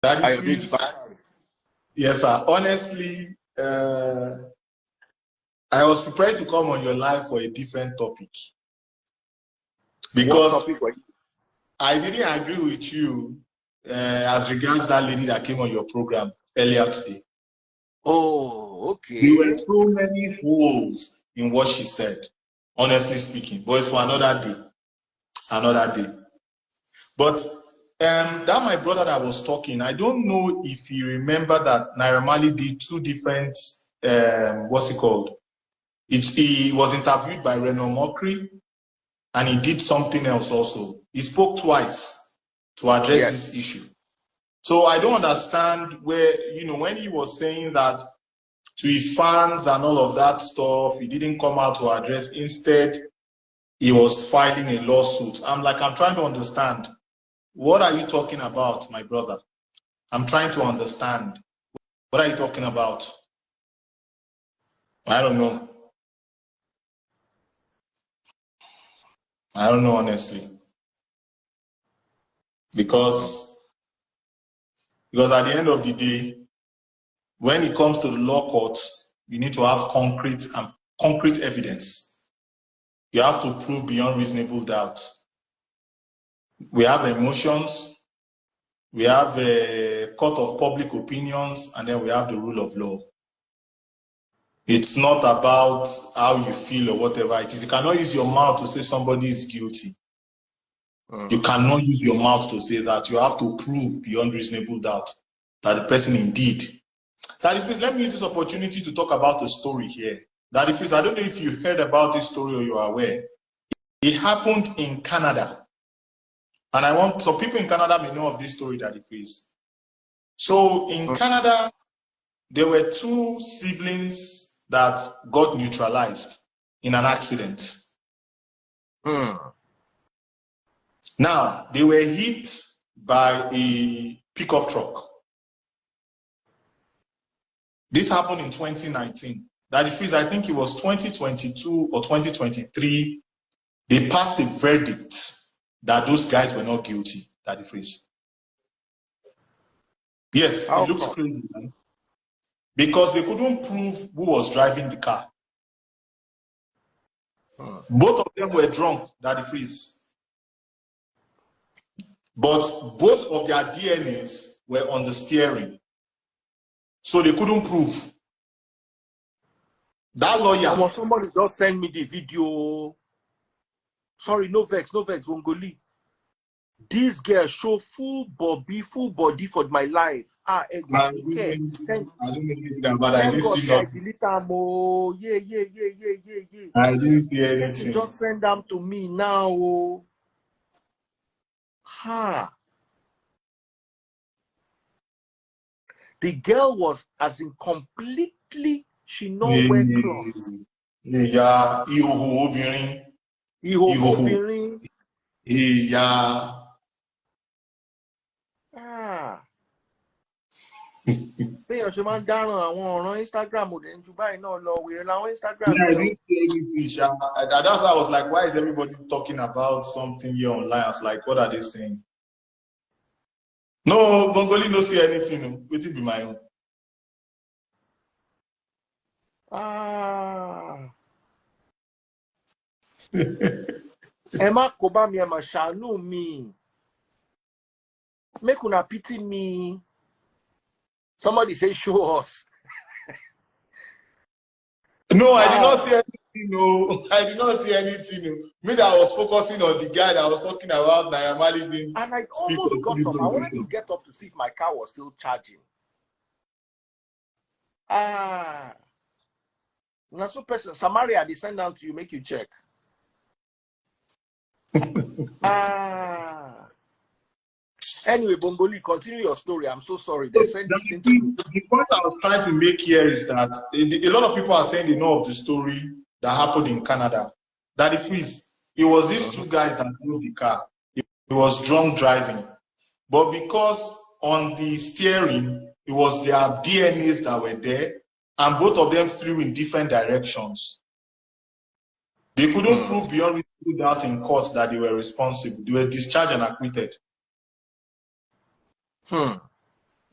That is, yes, sir. Honestly, I was prepared to come on your live for a different topic. Because what topic? I didn't agree with you as regards that lady that came on your program earlier today. Oh, okay. There were so many holes in what she said, honestly speaking. But it's for another day. Another day. But that my brother that was talking, I don't know if you remember that Naira Marley did two different, what's it called? He was interviewed by Reno Mokri, and he did something else also. He spoke twice to address this issue. So I don't understand where, when he was saying that to his fans and all of that stuff, he didn't come out to address. Instead, he was filing a lawsuit. I'm trying to understand. What are you talking about, my brother? I'm trying to understand. What are you talking about? I don't know. I don't know, honestly. Because at the end of the day, when it comes to the law court, you need to have concrete evidence. You have to prove beyond reasonable doubt. We have emotions, we have a court of public opinions, and then we have the rule of law. It's not about how you feel or whatever it is. You cannot use your mouth to say somebody is guilty. You cannot use your mouth to say that. You have to prove beyond reasonable doubt that the person indeed. Let me use this opportunity to talk about a story here. I don't know if you heard about this story or you are aware. It happened in Canada. And I want some people in Canada may know of this story that it is. So in Canada, there were two siblings that got neutralized in an accident. Now, they were hit by a pickup truck. This happened in 2019. I think it was 2022 or 2023. They passed a verdict that those guys were not guilty. Yes, it looks crazy. Man. Because they couldn't prove who was driving the car. Both of them were drunk, But both of their DNAs were on the steering. So they couldn't prove. That lawyer. Somebody just send me the video. Sorry, no vex, Bongolee. This girl show full body for my life. I don't know anything about it. I didn't see nothing. I didn't see anything. Just send them to me now. The girl was as in completely, she no wear clothes. Yeah, That's why I was like, why is everybody talking about something here online? I was like, what are they saying? No, Bongolee no see anything. It will be my own. Emma Kobami Emma Shanu me. Make una pity me. Somebody say show us. No, I did not see anything. No, I did not see anything. No. Me that I was focusing on the guy that was talking about Naira Marley didn't. And I almost got up. I wanted to get up to see if my car was still charging. Now so person Samaria they send down to you, make you check. Anyway, Bongolee, continue your story. I'm so sorry. They sent this thing to you. The point I was trying to make here is that a lot of people are saying they know of the story that happened in Canada. That it was these two guys that drove the car. It was drunk driving. But because on the steering, it was their DNAs that were there, and both of them flew in different directions. They couldn't prove beyond reasonable doubt in court that they were responsible. They were discharged and acquitted.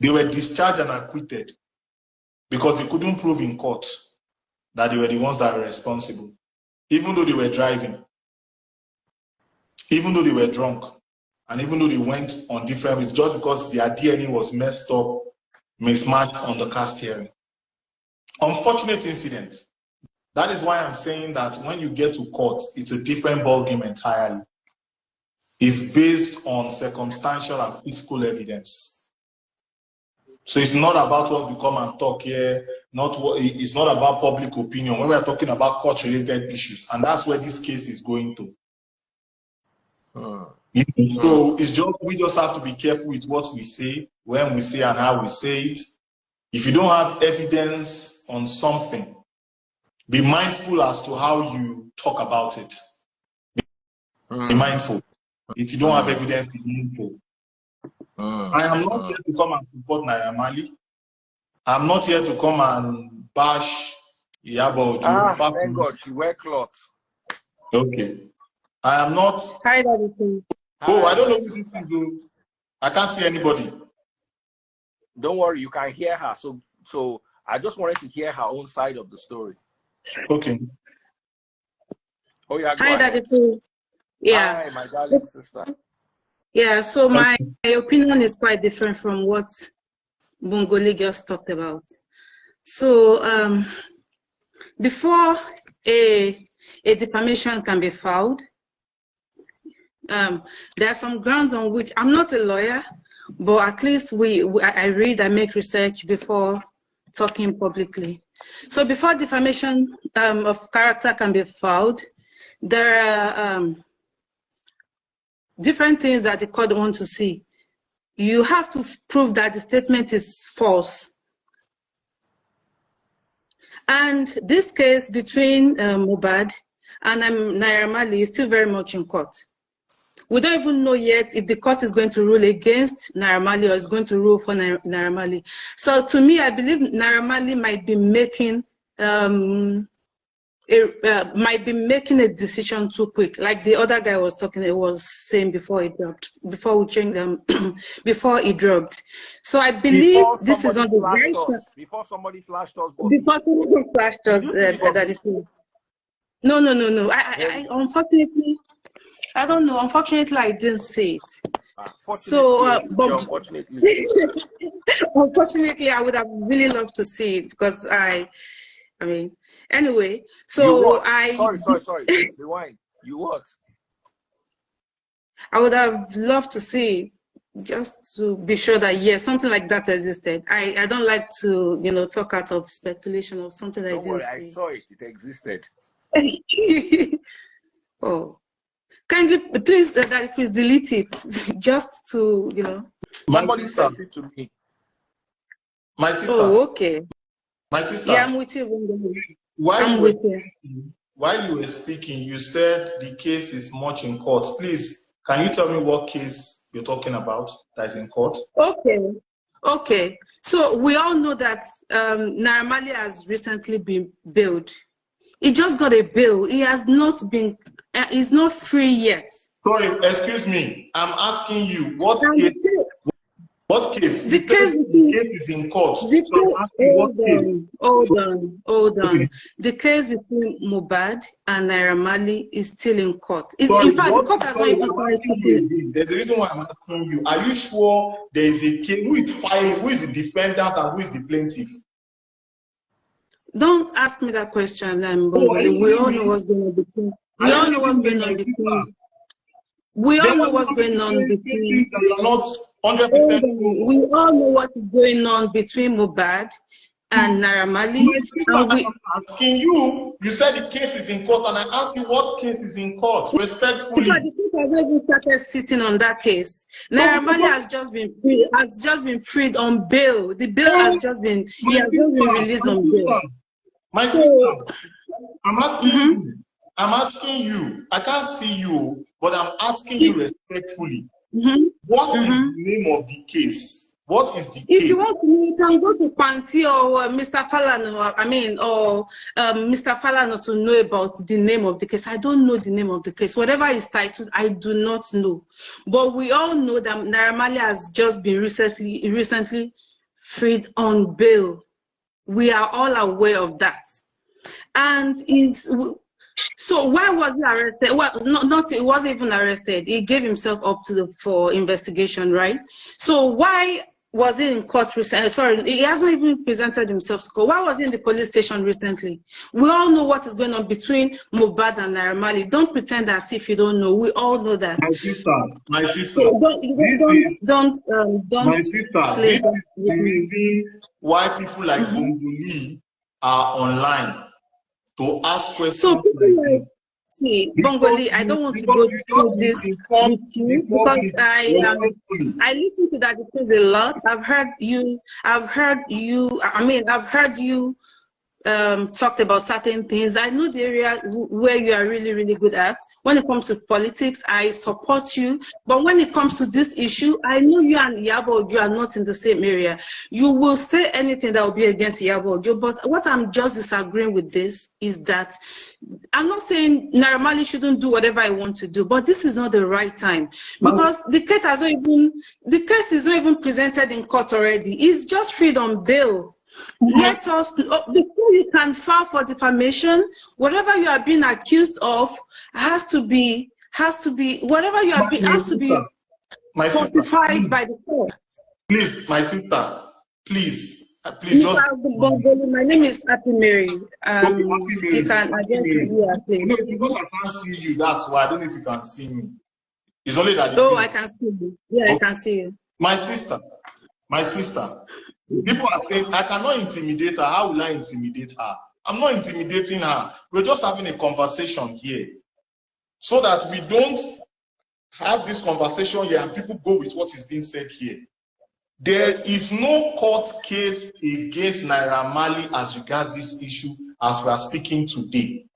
They were discharged and acquitted because they couldn't prove in court that they were the ones that were responsible, even though they were driving, even though they were drunk, and even though they went on different ways, just because their DNA was messed up, mismatched on the car steering. Unfortunate incident. That is why I'm saying that when you get to court, it's a different ballgame entirely. It's based on circumstantial and physical evidence. So it's not about what we come and talk here, it's not about public opinion when we are talking about court-related issues, and that's where this case is going to. So it's just, we just have to be careful with what we say, when we say and how we say it. If you don't have evidence on something, be mindful as to how you talk about it. Be mindful. If you don't have evidence, be mindful. I am not here to come and support Naira Marley. I'm not here to come and bash Iyabo. Thank God, she wear clothes. Okay. I am not. Hi, Daddy. Oh, I don't know who this is. I can't see anybody. Don't worry, you can hear her. So I just wanted to hear her own side of the story. Okay. Oh yeah. Hi, Daddy. Yeah. Hi, my darling sister. Yeah. So my opinion is quite different from what Bongolee just talked about. So before a defamation can be filed, there are some grounds on which I'm not a lawyer, but at least I read, I make research before talking publicly. So before defamation of character can be filed, there are different things that the court wants to see. You have to prove that the statement is false. And this case between Mohbad and Naira Marley is still very much in court. We don't even know yet if the court is going to rule against Naira Marley or is going to rule for Naira Marley. So to me, I believe Naira Marley might be making a decision too quick, like the other guy was saying before he dropped, before we changed them, before he dropped. So I believe this is on the right. Before somebody flashed us. Before somebody flashed us. No. I unfortunately, I don't know. Unfortunately, I didn't see it. Unfortunately, unfortunately, I would have really loved to see it because I mean. Anyway, so sorry. Rewind. You what? I would have loved to see, just to be sure that yes, something like that existed. I don't like to talk out of speculation of something I didn't see. I saw it. It existed. Oh, kindly please please delete it just to Somebody sent it to me. My sister. Oh, okay. My sister. Yeah, I'm with you. While you were speaking, you said the case is much in court. Please, can you tell me what case you're talking about that is in court? Okay. So we all know that Naira Marley has recently been bailed. He just got a bail. He has not been. He's not free yet. Sorry, excuse me. I'm asking you what case. What case? The case is in court. Hold on. The case between Mohbad and Naira Marley is still in court. In fact, the court has not even started. There's a reason why I'm asking you. Are you sure there is a case? Who is filing? Who is the defendant and who is the plaintiff? Don't ask me that question, we all know what's going on between. We all know what's going on between. We all know what's going on between. You're not 100%. We all know what is going on between Mohbad and Naira Marley. I'm asking you. You said the case is in court, and I asked you what case is in court. Respectfully. The court has not even started sitting on that case. Naira Marley has just been freed on bail. The bail has just been. He has just been released on bail. My sister, I'm asking you. I'm asking you. I can't see you, but I'm asking you respectfully. What is the name of the case? What is the case? If you want to know, you can go to Panti or Mr. Falano. Mr. Falano to know about the name of the case. I don't know the name of the case. Whatever is titled, I do not know. But we all know that Naira Marley has just been recently freed on bail. We are all aware of that. And so why was he arrested? Well, not he wasn't even arrested. He gave himself up for investigation, right? So why was he in court recently? Sorry, he hasn't even presented himself to court. Why was he in the police station recently? We all know what is going on between Mohbad and Naira Marley. Don't pretend as if you don't know. We all know that. My sister. So don't my sister, this is the reason why people like Bongolee are online to ask questions. So people like, see, Bongolee, I don't want to go through this with you because I listen to that because a lot. I've heard you talked about certain things. I know the area where you are really, really good at. When it comes to politics, I support you. But when it comes to this issue, I know you and Iyabo are not in the same area. You will say anything that will be against Iyabo. But what I'm just disagreeing with this is that I'm not saying Naira Marley shouldn't do whatever I want to do, but this is not the right time because the case is not even presented in court already. It's just freed on bail. Let us, before you can file for defamation, whatever you are being accused of has to be whatever you are being has to be justified by the court. Please, my sister, please just. My name is Happy Mary. You can identify me, please. No, because I can't see you. That's why I don't know if you can see me. It's only that. I can see you. Yeah, okay. I can see you. My sister. People are saying, I cannot intimidate her. How will I intimidate her? I'm not intimidating her. We're just having a conversation here. So that we don't have this conversation here and people go with what is being said here. There is no court case against Naira Marley as regards this issue as we are speaking today.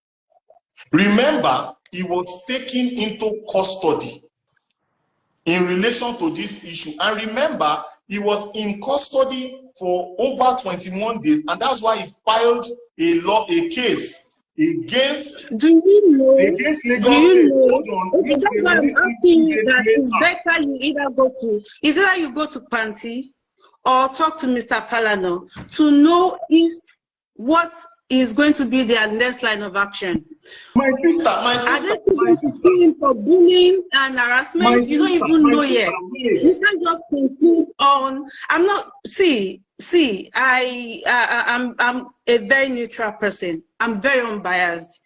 Remember, he was taken into custody in relation to this issue. And remember, he was in custody for over 21 days, and that's why he filed a case against. Do you know? Against Lagos. Do you know? Okay, that's why I'm asking you that it's better you either you go to Panti or talk to Mr. Falano to know if what is going to be their next line of action. My sister. Are they going to sue him for bullying and harassment? You don't even know yet. You can't just conclude on. I'm not. I'm a very neutral person. I'm very unbiased.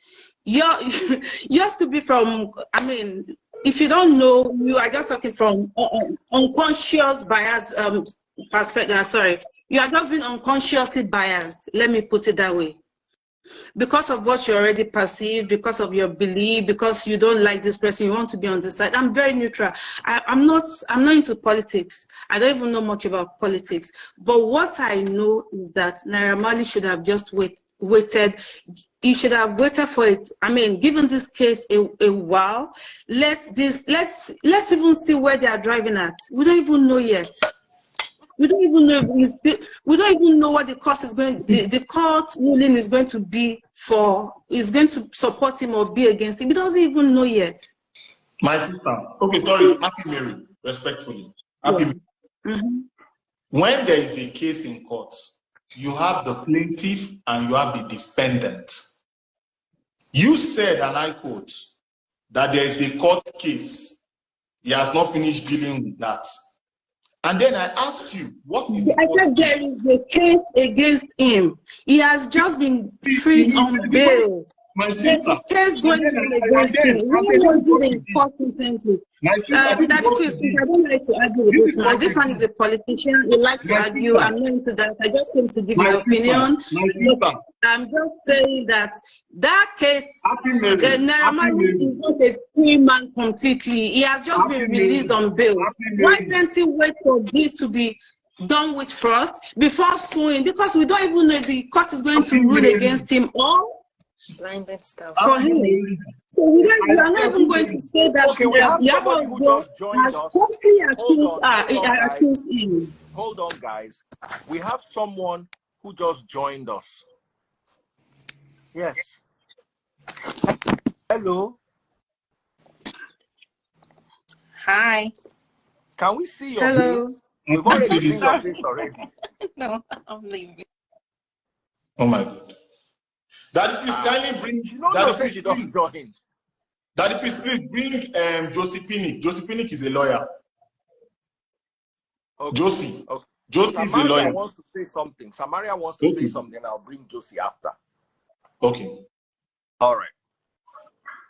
Yours to be from. I mean, if you don't know, you are just talking from unconscious bias perspective. Sorry, you are just being unconsciously biased. Let me put it that way. Because of what you already perceive, because of your belief, because you don't like this person, you want to be on this side. I'm very neutral. I'm not into politics. I don't even know much about politics. But what I know is that Naira Marley should have just waited. He should have waited for it. I mean, given this case a while, let's even see where they are driving at. We don't even know yet. We don't even know we don't even know what the cost is going. The court ruling is going to be for. Is going to support him or be against him. We don't even know yet. My sister. Okay, sorry, Happy Mary. Respectfully, Happy Mary. Mm-hmm. When there is a case in court, you have the plaintiff and you have the defendant. You said, and I quote, that there is a court case. He has not finished dealing with that. And then I asked you, what is I said there is a case against him. He has just been freed on bail. My sister. There's a case going on against him. When was it in court recently? Daddy Chris, I don't like to argue with this one. This one is a politician. He likes to argue. I'm not into that. I just came to give my opinion. I'm just saying that case, the Naira Marley is not a free man completely. He has just been released on bail. Why can't he wait for this to be done with first before suing? Because we don't even know if the court is going to rule against him or blinded stuff for him. So we are not even going to say that Iyabo has falsely accused him. Hold on, guys. We have someone who just joined us. Yes. Hello. Hi. Can we see your Hello. face? We've already seen your face already. No, I'm leaving. Oh my God. Daddy, please kindly bring. You don't Daddy, know say please she bring. don't join. Daddy, please bring Josie Pinnick. Josie Pinnick is a lawyer. Okay. Josie. Okay. Josie is a Samaria lawyer. wants to say something. Samaria wants to say something. I'll bring Josie after. Okay. All right.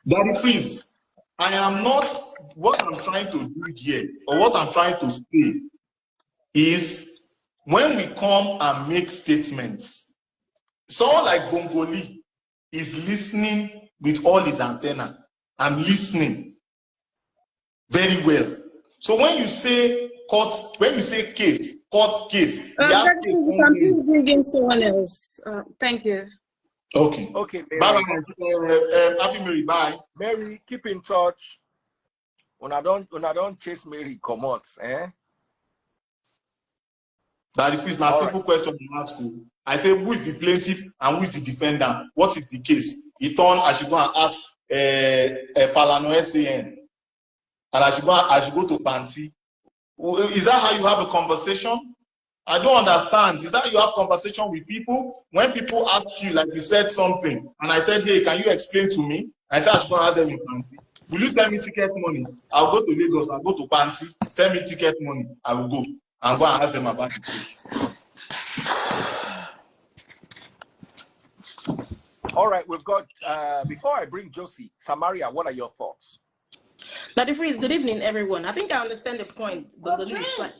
Daddy, please. I am not. What I'm trying to do here, or what I'm trying to say, is when we come and make statements, someone like Bongolee is listening with all his antenna. I'm listening very well. So when you say court, when you say case, court case, we have Daddy, you can please bring in someone else. Thank you. Okay. Okay, Mary. Bye bye. Happy Mary. Bye. Mary, keep in touch. When I don't chase Mary, come out, eh? That if it's a simple question in ask you. I say, who is the plaintiff and who is the defendant? What is the case? He turned, I should go and ask Falano SAN. And I should go to Panti. Is that how you have a conversation? I don't understand. Is that you have conversation with people? When people ask you, like you said something, and I said, hey, can you explain to me? I said, I should go and ask them in Panti. Will you send me ticket money? I'll go to Lagos, I'll go to Panti, send me ticket money, I will go and ask them about the case. All right, we've got, before I bring Josie, Samaria, what are your thoughts? Daddy Freeze, good evening, everyone. I think I understand the point Bongolee is trying.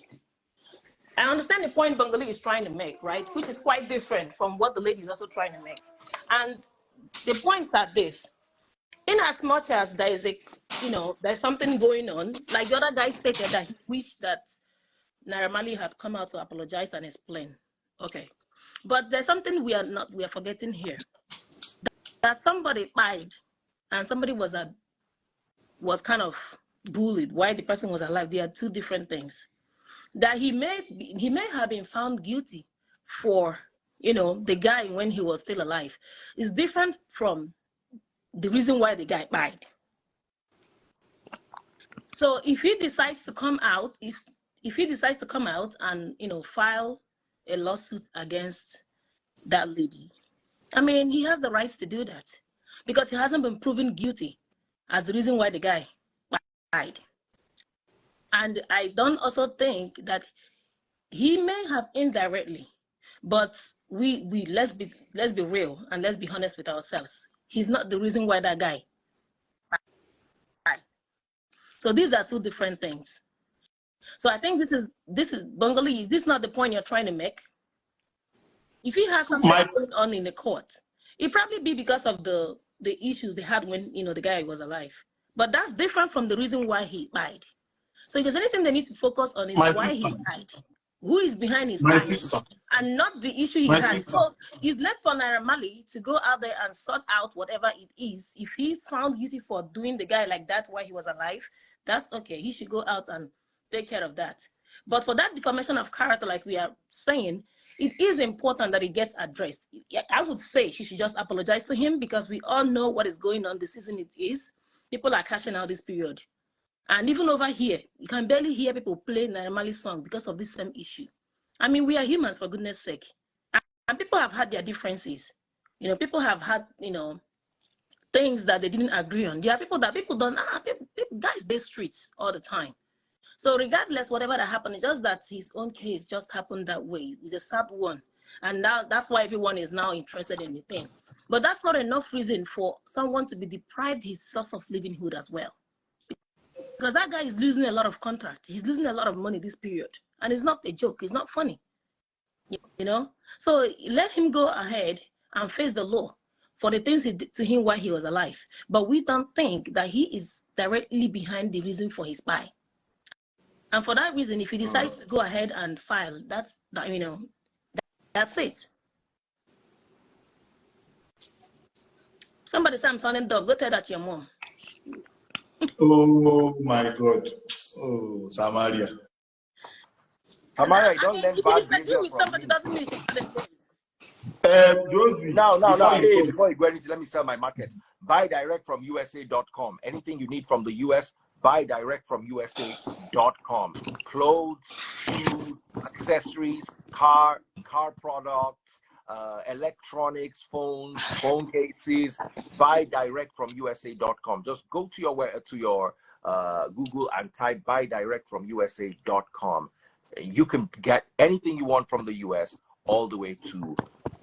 I understand the point Bongolee is trying to make, right? Which is quite different from what the lady is also trying to make. And the points are this. In as much as there is there's something going on, like the other guy stated that he wished that Naira Marley had come out to apologize and explain. Okay. But there's something we are forgetting here. That somebody died and somebody was kind of bullied while the person was alive. They are two different things. That he may have been found guilty for, the guy when he was still alive. Is different from the reason why the guy died. So if he decides to come out, if he decides to come out and file a lawsuit against that lady, I mean, he has the rights to do that because he hasn't been proven guilty as the reason why the guy died. And I don't also think that he may have indirectly, but we let's be real and let's be honest with ourselves. He's not the reason why that guy died. So these are two different things. So I think this is Bongolee. This is not the point you're trying to make. If he has something going on in the court, it probably be because of the issues they had when the guy was alive. But that's different from the reason why he died. So if there's anything they need to focus on is why he died. Who is behind his crime? And not the issue he had. So it's left for Naira Marley to go out there and sort out whatever it is. If he's found guilty for doing the guy like that while he was alive, that's okay. He should go out and take care of that. But for that defamation of character, like we are saying, it is important that it gets addressed. I would say she should just apologize to him because we all know what is going on the season it is. People are cashing out this period. And even over here, you can barely hear people play Naira Marley's song because of this same issue. I mean, we are humans, for goodness sake. And people have had their differences. People have had, things that they didn't agree on. There are people that people don't, guys, they streets all the time. So regardless, whatever that happened, it's just that his own case just happened that way. It's a sad one. And now that's why everyone is now interested in the thing. But that's not enough reason for someone to be deprived his source of livelihood as well. Because that guy is losing a lot of contract. He's losing a lot of money this period. And it's not a joke. It's not funny. So let him go ahead and face the law for the things he did to him while he was alive. But we don't think that he is directly behind the reason for his buy. And for that reason, if he decides to go ahead and file, that's it. Somebody say I'm sounding dumb. Go tell that to your mom. Oh my God. Oh, Samaria. Samaria, don't learn bad behavior from somebody me. doesn't mean Now, hey, before you go anything, let me sell my market. Buy direct from USA.com. Anything you need from the US, buy direct from USA.com. Clothes, shoes, accessories, car products, electronics, phones, phone cases. Buy direct from USA.com. Just go to your Google and type buy direct from USA.com. You can get anything you want from the US all the way to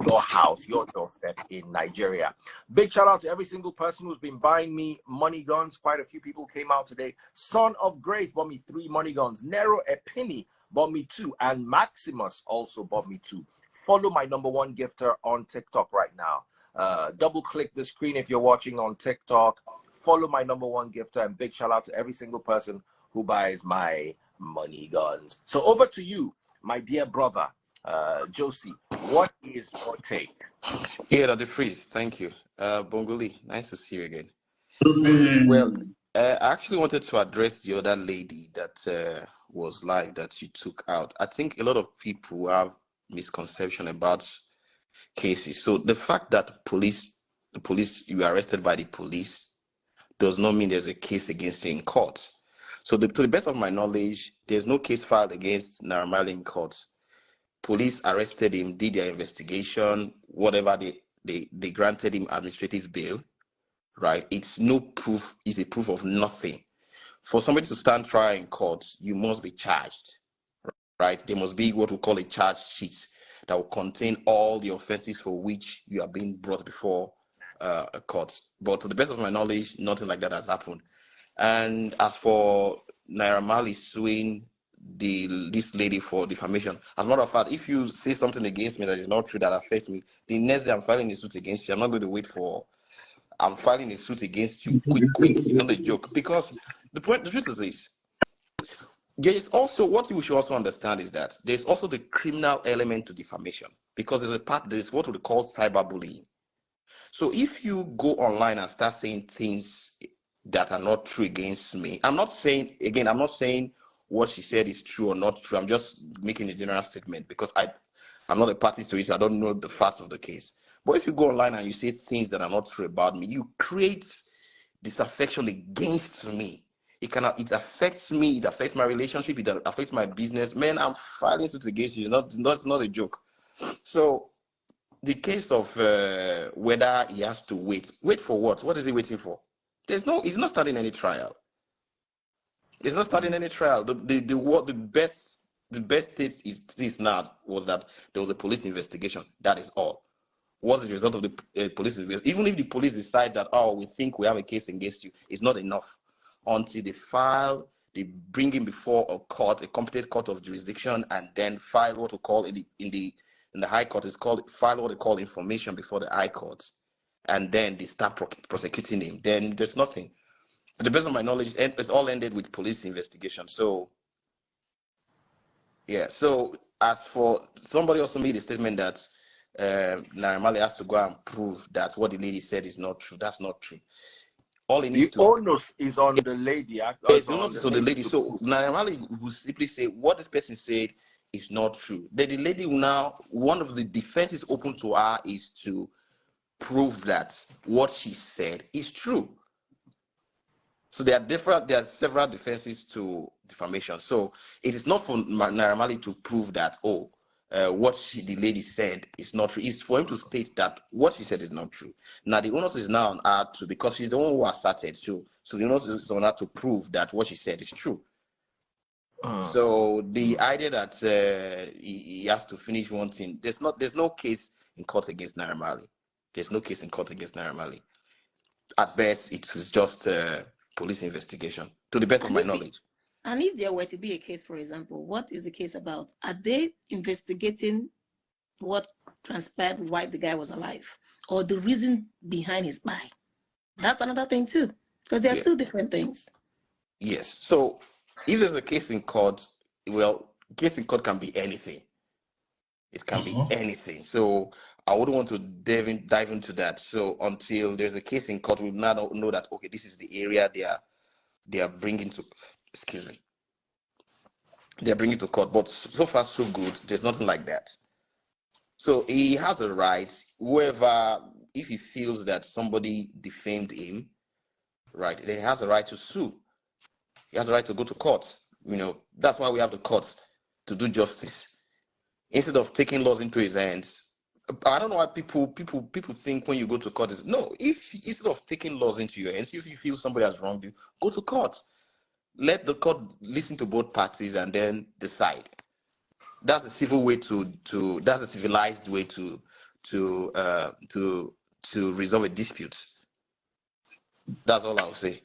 your house, your doorstep in Nigeria. Big shout out to every single person who's been buying me money guns. Quite a few people came out today. Son of Grace bought me 3 money guns. Nero Epini bought me 2. And Maximus also bought me 2. Follow my #1 gifter on TikTok right now. Double click the screen if you're watching on TikTok. Follow my #1 gifter, and big shout out to every single person who buys my money guns. So over to you, my dear brother, Josie. What is your take? Yeah, Dr. Freeze, thank you. Bongolee, nice to see you again. Well, I actually wanted to address the other lady that was live that you took out. I think a lot of people have misconception about cases. So the fact that the police, you are arrested by the police does not mean there's a case against you in court. So to the best of my knowledge, there's no case filed against Naira Marley in court. Police arrested him, did their investigation, whatever they granted him administrative bail, right? It's no proof, it's a proof of nothing. For somebody to stand trial in court, you must be charged, right? There must be what we call a charge sheet that will contain all the offenses for which you are being brought before a court. But to the best of my knowledge, nothing like that has happened. And as for Naira Marley suing this lady for defamation, as a matter of fact, if you say something against me that is not true, that affects me, the next day I'm filing a suit against you. I'm not going to wait for. I'm filing a suit against you quick. It's not a joke. Because the truth is this. There is also, what you should also understand is that there's also the criminal element to defamation, because there's what we call cyberbullying. So if you go online and start saying things that are not true against me, I'm not saying what she said is true or not true. I'm just making a general statement because I'm not a party to it. So I don't know the facts of the case. But if you go online and you say things that are not true about me, you create disaffection against me. It affects me. It affects my relationship. It affects my business. Man, I'm filing suit against you. It's not a joke. So the case of whether he has to wait for what? What is he waiting for? He's not starting any trial. It's not starting any trial. The best state is now was that there was a police investigation. That is all. What's the result of the police investigation? Even if the police decide that, oh, we think we have a case against you, it's not enough. Until they bring him before a court, a competent court of jurisdiction, and then file what we call in the high court file what they call information before the high court, and then they start prosecuting him. Then there's nothing. To the best of my knowledge, it's all ended with police investigation. So, yeah. So as for somebody also made a statement that Naira Marley has to go and prove that what the lady said is not true. That's not true. All he needs the onus is on the lady. Yes, the onus is on the lady. So Naira Marley will simply say what this person said is not true. Then the lady will now, one of the defenses open to her is to prove that what she said is true. So there are several defenses to defamation. So it is not for Naira Marley to prove that, what the lady said is not true. It's for him to state that what she said is not true. Now the onus is now on her to, because she's the one who asserted. So the onus is on her to prove that what she said is true. So the idea that he has to finish one thing, there's no case in court against Naira Marley. There's no case in court against Naira Marley. At best, it's just police investigation, to the best of my knowledge. And if there were to be a case, for example, what is the case about? Are they investigating what transpired while the guy was alive, or the reason behind his buy? That's another thing too, because there are two different things. Yes. So if there's a case in court, well, case in court can be anything. It can be anything. So I wouldn't want to dive into that. So until there's a case in court, we now know that, okay, this is the area they are bringing to. Excuse me. They're bringing to court, but so far so good. There's nothing like that. So he has a right. Whoever, if he feels that somebody defamed him, right, then he has a right to sue. He has a right to go to court. That's why we have the court. to do justice instead of taking laws into his hands. I don't know why people think when you go to court is no. If instead of taking laws into your hands, if you feel somebody has wronged you, go to court. Let the court listen to both parties and then decide. That's the civil way to that's a civilized way to resolve a dispute. That's all I'll say.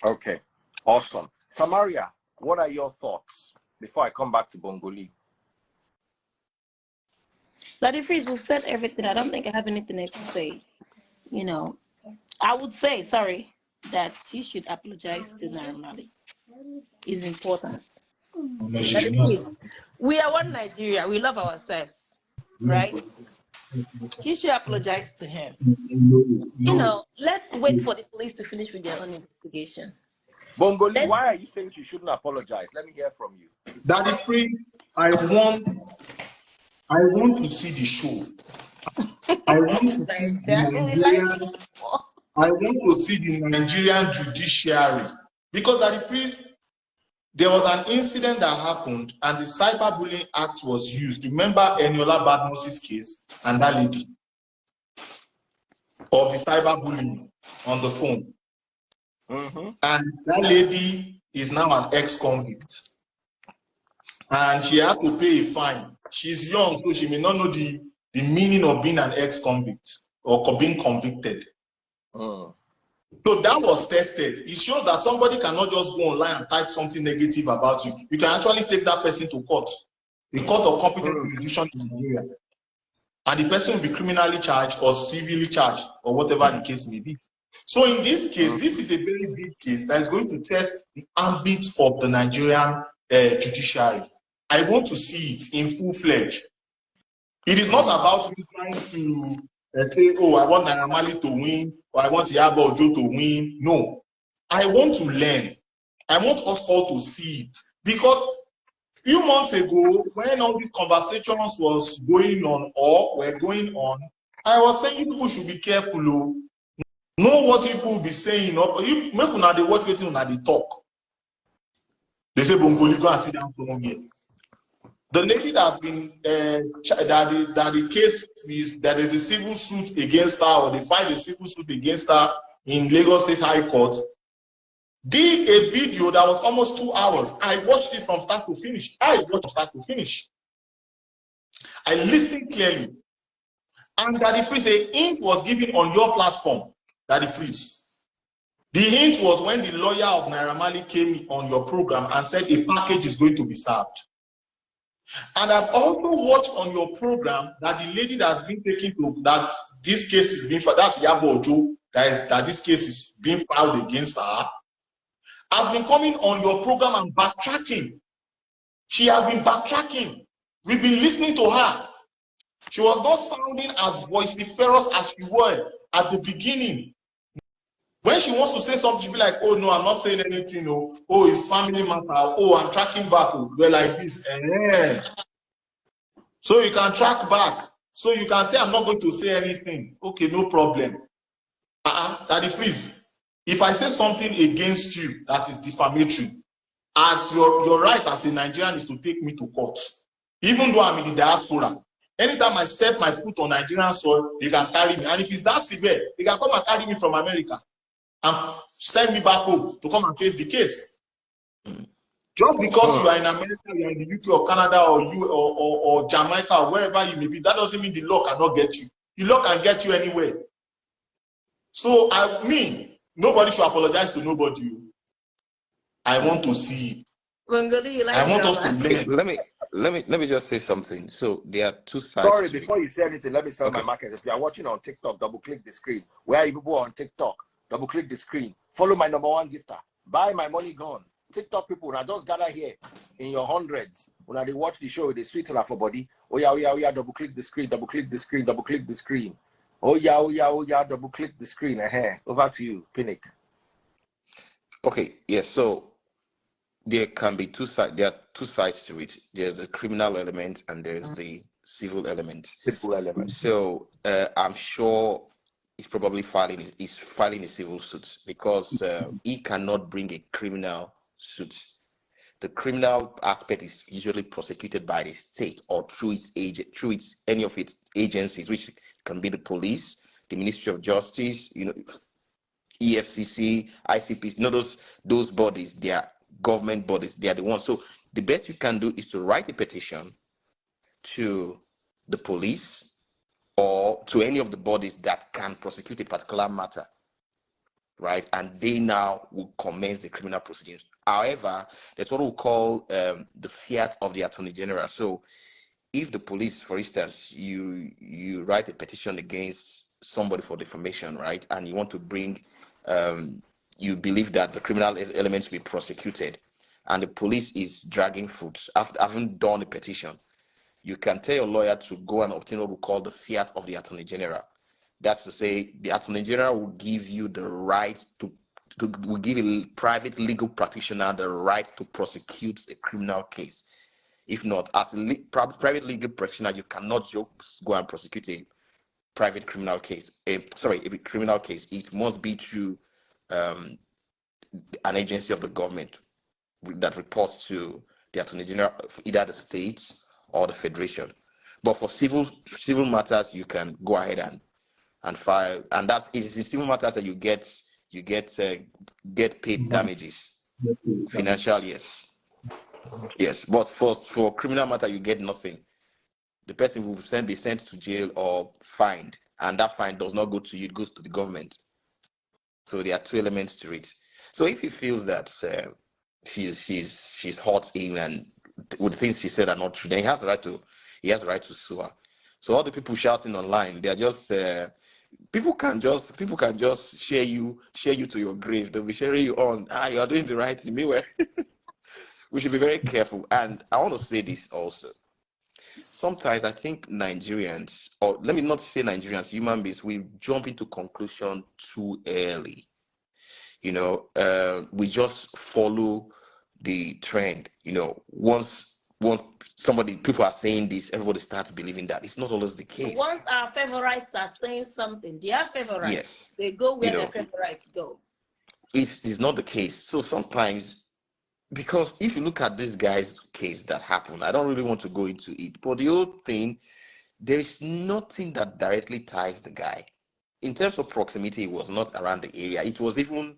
Okay, awesome. Samaria, what are your thoughts before I come back to Bongolee? Daddy Freeze, we've said everything. I don't think I have anything else to say. You know, I would say, sorry, that she should apologize to Naira Marley. It's important. Daddy Freeze, we are one Nigeria. We love ourselves, right? She should apologize to him. You know, let's wait for the police to finish with their own investigation. Bongolee, why are you saying she shouldn't apologize? Let me hear from you. Daddy Free, I want to see the show. I want to see the Nigerian judiciary. Because Daddy Free, there was an incident that happened and the Cyberbullying Act was used. Remember Eniola Badmos's case and that lady of the cyberbullying on the phone. And that lady is now an ex-convict. And she had to pay a fine. She's young, so she may not know the meaning of being an ex-convict or being convicted. So that was tested. It shows that somebody cannot just go online and type something negative about you. You can actually take that person to court, the court of competent jurisdiction in Nigeria. And the person will be criminally charged or civilly charged or whatever the case may be. So in this case, this is a very big case that is going to test the ambit of the Nigerian judiciary. I want to see it in full-fledged. It is not about me trying to say, oh, I want Naira Marley to win, or I want Iyabo to win. No. I want to learn. I want us all to see it. Because a few months ago, when all these conversations was going on or were going on, I was saying people should be careful. Know what people will be saying. If make una dey watch wetin una dey talk. They say Bongolee go and sit down from here. The lady that has been that the case is that there's a civil suit against her, or they filed a civil suit against her in Lagos State High Court, did a video that was almost 2 hours. I watched it from start to finish. I listened clearly. And Daddy Freeze, a hint was given on your platform, Daddy Freeze. The hint was when the lawyer of Naira Marley came on your program and said a package is going to be served. And I've also watched on your program that the lady that's been taken to, that this case is being filed, that's Iyabo, that this case is being filed against her, has been coming on your program and backtracking. She has been backtracking. We've been listening to her. She was not sounding as vociferous as she was at the beginning. When she wants to say something, she'll be like, oh no, I'm not saying anything. Oh, it's family matter. Oh, I'm tracking back. Oh, we're like this. So you can track back. So you can say, I'm not going to say anything. Okay, no problem. Daddy Freeze, if I say something against you that is defamatory, as your right as a Nigerian is to take me to court. Even though I'm in the diaspora. Anytime I step my foot on Nigerian soil, they can carry me. And if it's that severe, they can come and carry me from America and send me back home to come and face the case. Just because you are in America, you are in the UK or Canada or Jamaica or wherever you may be, that doesn't mean the law cannot get you. The law can get you anywhere. So nobody should apologize to nobody. I want to see. I want us to learn. Let me just say something. So there are two sides. Sorry, before you say anything, let me sell my market. If you are watching on TikTok, double click the screen. Where are you people on TikTok? Double click the screen. Follow my #1 gifter. Buy my money gone. TikTok people, when I just gather here in your hundreds, when I watch the show, they sweet for body. Oh yeah, double click the screen, double click the screen, double click the screen. Oh yeah, double click the screen. Over to you, Pinnick. Okay, yes. So there can be two sides. There are two sides to it. There's the criminal element and there's the civil element. So I'm sure he's probably filing a civil suit because he cannot bring a criminal suit. the criminal aspect is usually prosecuted by the state or through its agent, any of its agencies, which can be the police, the Ministry of Justice, EFCC, ICP, those bodies, they are government bodies, they are the ones. So the best you can do is to write a petition to the police or to any of the bodies that can prosecute a particular matter, right? And they now will commence the criminal proceedings. However, that's what we call the fiat of the Attorney General. So if the police, for instance, you write a petition against somebody for defamation, right? And you want to bring, you believe that the criminal elements will be prosecuted, and the police is dragging foot after having done the petition, you can tell your lawyer to go and obtain what we call the fiat of the Attorney General. That's to say, the Attorney General will give you the right will give a private legal practitioner the right to prosecute a criminal case. If not, as a private legal practitioner, you cannot just go and prosecute a private criminal case. A criminal case. It must be through an agency of the government that reports to the Attorney General, either the states or the federation. But for civil matters, you can go ahead and file, and that is in civil matters that you get paid damages, financial, yes. But for criminal matter, you get nothing. The person will be sent to jail or fined, and that fine does not go to you; it goes to the government. So there are two elements to it. So if he feels that she's hurt him and with the things she said are not true, then he has the right to sue her. So all the people shouting online, they are just people can just share you to your grave. They'll be sharing you on, you are doing the right thing. Meanwhile, we should be very careful. And I want to say this also. Sometimes I think Nigerians, or let me not say Nigerians, human beings, we jump into conclusion too early. We just follow the trend. Once people are saying this, everybody starts believing that. It's not always the case. Once our favorites are saying something, their favorites, yes, they go where their favorites go. It's not the case. So sometimes, because if you look at this guy's case that happened, I don't really want to go into it, but the whole thing, there is nothing that directly ties the guy. In terms of proximity, it was not around the area. It was even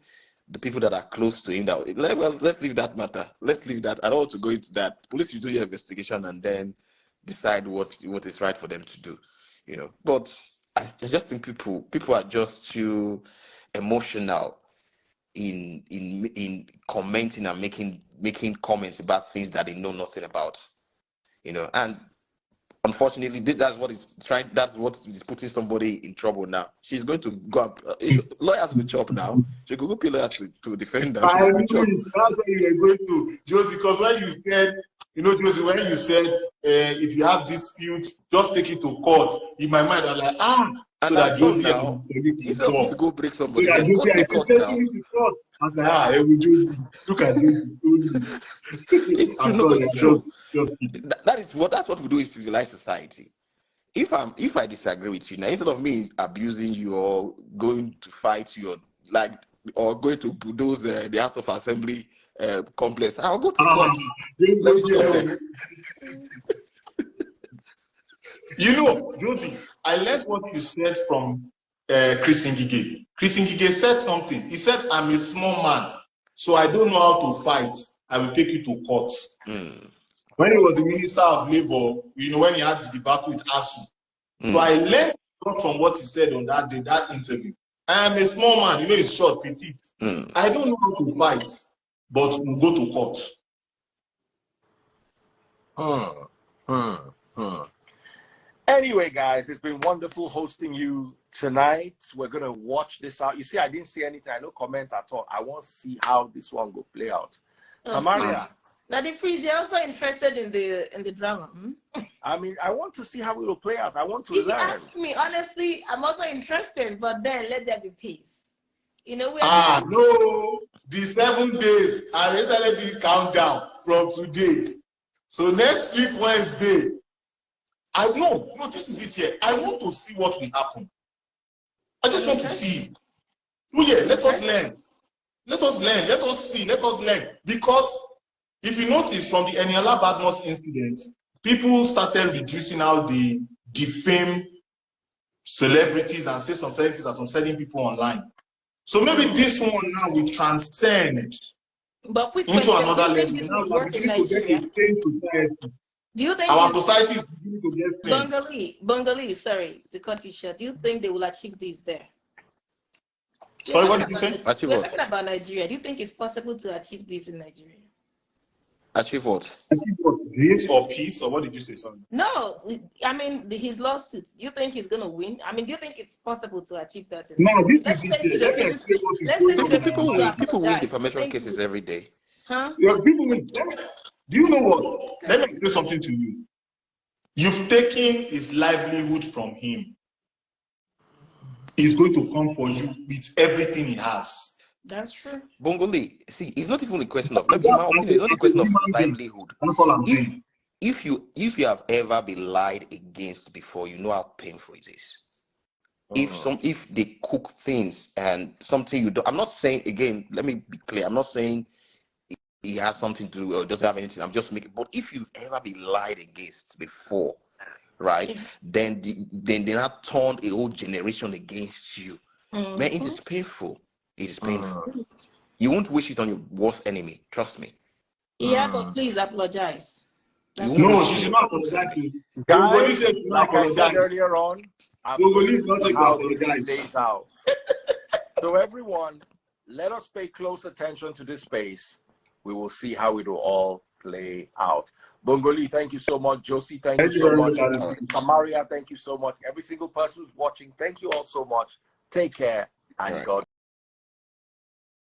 the people that are close to him that, well, let's leave that matter. Let's leave that. I don't want to go into that. Police should do your investigation and then decide what is right for them to do. But I just think people are just too emotional in commenting and making comments about things that they know nothing about. And unfortunately, that's what is putting somebody in trouble now. She's going to go up. Lawyers will chop now. She could go pay lawyers to defend her. That's what you were going to, Josie, because when you said, Josie, when you said if you have dispute, just take it to court. In my mind, I'm like, so that Josie now, if to go break somebody, so go to court now. I was like, Josie, look at this. It's true. That's what we do in civilized society. If I disagree with you now, instead of me abusing you or going to fight you or going to bulldoze the House of Assembly complex, I'll go to court. Let me stop there. Josie, I learned what you said from Chris Ngige. Chris Ngige said something. He said, I'm a small man, so I don't know how to fight. I will take you to court. When he was the Minister of Labour, when he had the debacle with ASU. So I learned from what he said on that day, that interview. I am a small man, he's short, petite. I don't know how to fight, but we'll go to court. Anyway, guys, it's been wonderful hosting you tonight. We're gonna watch this out. You see, I didn't say anything. I no comment at all. I want to see how this one will play out. Samaria. Now the freeze, you're also interested in the drama. I mean, I want to see how it will play out. I want to learn. If you ask me, honestly, I'm also interested, but then let there be peace. No, the 7 days, I recently did countdown from today. So next week, Wednesday, this is it here. I want to see what will happen. I just want to see. Oh yeah, let us learn. Let us learn. Let us see. Let us learn. Because If you notice from the Eniola Badmus incident, people started reducing how they defame celebrities and say some certain things and some certain people online. So maybe this one now will transcend But quick into question, another do you level. think this Now would we are work in beginning to get a Nigeria? sane society. Do you think Our society is beginning to get sane. Bongolee, sorry to cut you short. Do you think they will achieve this there? Sorry, what did you say? Achieve We're what? talking about Nigeria. Do you think it's possible to achieve this in Nigeria? Achieve what? Grace or peace, or what did you say? Sorry. No, I mean his lawsuit. Do you think he's gonna win? I mean, do you think it's possible to achieve that? No, this Let's is say let me explain what is going on. People win defamation cases every day. Huh? People win. Do you know what? Let me explain something to you. You've taken his livelihood from him. He's going to come for you with everything he has. That's true. Bongolee, see, it's not even a question of, in my opinion, it's not a question of livelihood. That's all I'm saying. If you have ever been lied against before, you know how painful it is. If they cook things and something you don't, I'm not saying, again, let me be clear, I'm not saying he has something to do or doesn't have anything, I'm just making, but if you've ever been lied against before, right, then they not turned a whole generation against you. Man, it is painful. It is painful. You won't wish it on your worst enemy. Trust me. Iyabo, please apologize. No, she should not apologize. Guys, like I said earlier on, I'm going to see how this plays out. So everyone, let us pay close attention to this space. We will see how it will all play out. Bongolee, thank you so much. Josie, thank you so much. Samaria, thank you so much. Every single person who's watching, thank you all so much. Take care and God.